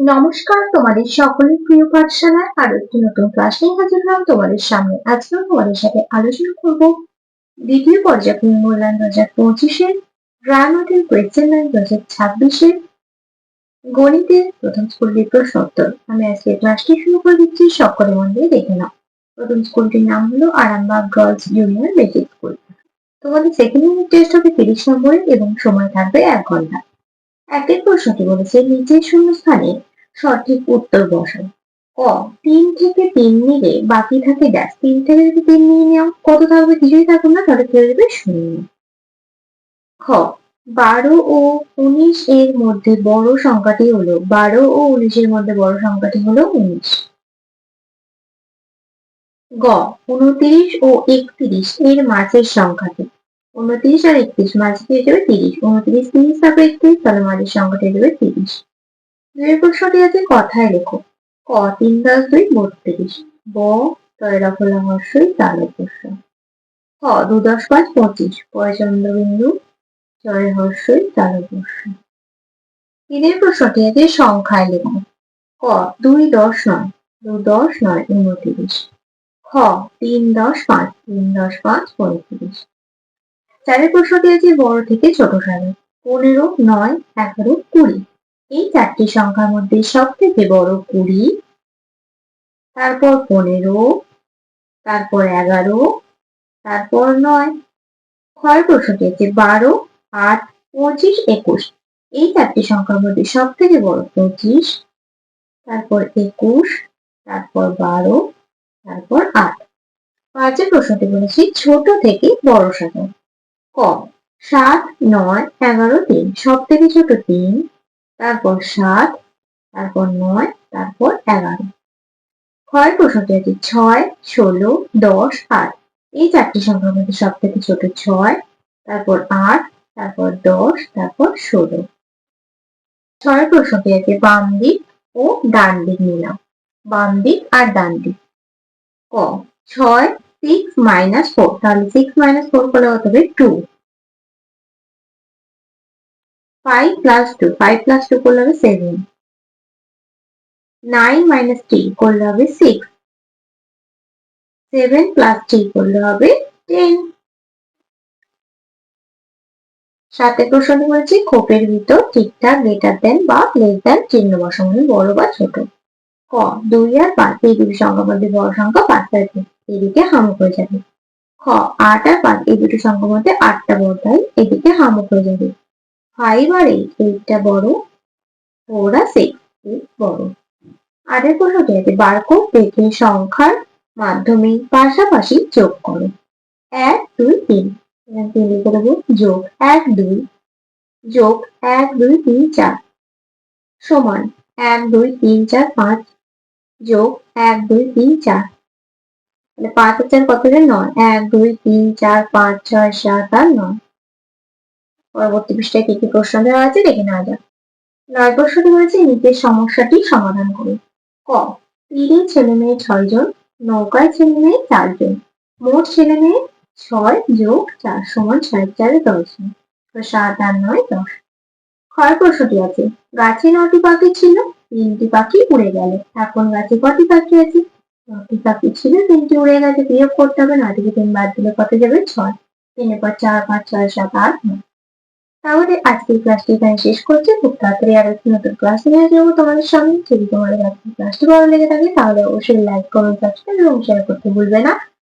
নমস্কার, তোমাদের সকলের প্রিয় পাঠশালায় আরো একটি নতুন ক্লাস নিয়ে হাজির হলাম তোমাদের সামনে। আজকেও তোমাদের সাথে আলোচনা করব দ্বিতীয় পর্যায়ক্রমিক মূল্যায়ন 2025-এর গ্রামাটিক কোয়েশ্চেন ব্যাংক 2026-এর গণিতের প্রথম স্কুলটির প্রশ্নোত্তর। আমি আজকে ক্লাসটি শুরু করে দিচ্ছি, সকলে মন দিয়ে দেখে নাও। প্রথম স্কুলটির নাম হলো Arambagh girls junior basic school. তোমাদের সেকেন্ড ইউনিট টেস্ট হবে 30 নম্বরের এবং সময় থাকবে 1 ঘন্টা। একের প্রশ্নটি বলেছে নিচের শূন্যস্থানে সঠিক উত্তর বসাও। ক 3 থেকে 3 নিলে বাকি থাকে ড্যাশ। 3 থেকে যদি 3 নিয়ে নাও কত থাকবে? কিছুই থাকবে না, তাহলে কি হয়ে যাবে? 0। খ 12 ও 19 এর মধ্যে বড় সংখ্যাটি হলো 12 ও 19 এর মধ্যে বড় সংখ্যাটি হলো 19। গ 29 ও 31 এর মাঝের সংখ্যাটি। 29 আর 31 মাঝে হয়ে যাবে 30। 29 30 তারপর 31, তাহলে মাঝের সংখ্যাটি হয়ে যাবে 30। দুই প্রশ্নটি আছে কথায় লেখো। ক 3 + 2 32। ব তয় রাখলা হর্ষই তালব্য স। খ 2 × 5 25। পয় চন্দ্রবিন্দু চয় হর্ষই তালব্য স। তিনের প্রশ্নটি আছে সংখ্যায় লেখো। ক 2 10 9। 2 10 9 29। খ 3 10 5। 3 10 5 35। চারের প্রশ্নটি আছে বড় থেকে ছোট সাজাও। 15 9 11 20। এই চারটি সংখ্যার মধ্যে সব থেকে বড় 20, তারপর 15, তারপর 11, তারপর 9। ক্ষয় প্রশ্নটি আছে 12 8 25 21। এই চারটি সংখ্যার মধ্যে সব থেকে বড় 25, তারপর 21, তারপর 12, তারপর 8। পাঁচের প্রশ্নটি বলেছি ছোট থেকে বড় সাজাও। ক 7 9 11 3। সব থেকে ছোট 3, তারপর 7, তারপর 9, তারপর 11। ক্ষয় প্রশ্নটি আছে 6 16 10 8। এই চারটি সংখ্যার মধ্যে সব থেকে ছোট 6, তারপর 8, তারপর 10, তারপর 16। ছয়ের প্রশ্নটি আছে বাম দিক ও ডান দিক মিলাও। বাম দিক আর ডান দিক। ক 6 6 - 4। তাহলে 6 - 4 করলে কত হবে? 2। 5 + 2। 5 + 2 করলে হবে 7। 9 - 3 করলে হবে 6। 7 + 3 করলে হবে 10। সাথে প্রশ্নটি বলেছি খোপের ভিতর ঠিকঠাক গ্রেটার দেন বা লেস দেন চিহ্ন বসানো, মানে বড় বা ছোট। ক 2 আর 5। এই দুটি সংখ্যার মধ্যে বড় সংখ্যা 5 থাকে, এদিকে হামক হয়ে যাবে। খ 8 আর 5। এই দুটি সংখ্যার মধ্যে 8টা বড়, তাই এদিকে হামক হয়ে যাবে। 5 আর 8। 8টা বড়, 4 আর 6। 8 বড়। আগের প্রশ্নটি আছে বারকোড দেখে সংখ্যার মাধ্যমে পাশাপাশি যোগ করো। 1 2 3। এখানে 3 লিখে দেবো। যোগ 1 2 যোগ 1 2 3 4 সমান 1 2 3 4 5 যোগ 1 2 3 4। তাহলে 5 আর 4 কত হবে? 9। 1 2 3 4 5 6 7 আর 9। পরবর্তী পৃষ্ঠায় কি কি প্রশ্ন দেওয়া আছে দেখে নেওয়া যাক। 9 প্রশ্নটি বলেছে নিচের সমস্যাটি সমাধান করুন। ক তীরে ছেলে মেয়ে 6 জন, নৌকায় ছেলে মেয়ে 4 জন, মোট ছেলে মেয়ে 6 যোগ 4 সমান 6 4 10 জন। 7 আর 9 10। ক্ষয় প্রশ্নটি আছে গাছে 9টি পাখি ছিল, 3টি পাখি উড়ে গেল। এখন গাছে কটি পাখি আছে? 9টি পাখি ছিল, 3টি উড়ে গেছে। বিয়োগ করতে হবে। 9 থেকে 3 বাদ দিলে কত যাবে? 6। 3 পর 4 5 6 7 8 9। তাহলে আজকের ক্লাসটি এখানে শেষ করছি। খুব তাড়াতাড়ি আরো একটি নতুন ক্লাস নিয়ে আসবো তোমাদের সামনে। যদি তোমাদের আজকের ক্লাসটি ভালো লেগে থাকে তাহলে অবশ্যই লাইক কমেন্ট সাবস্ক্রাইব এবং শেয়ার করতে ভুলবে না।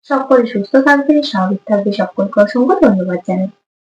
সকলে সুস্থ থাকবে, স্বাভাবিক থাকবে। সকলকে অসংখ্য ধন্যবাদ জানাই।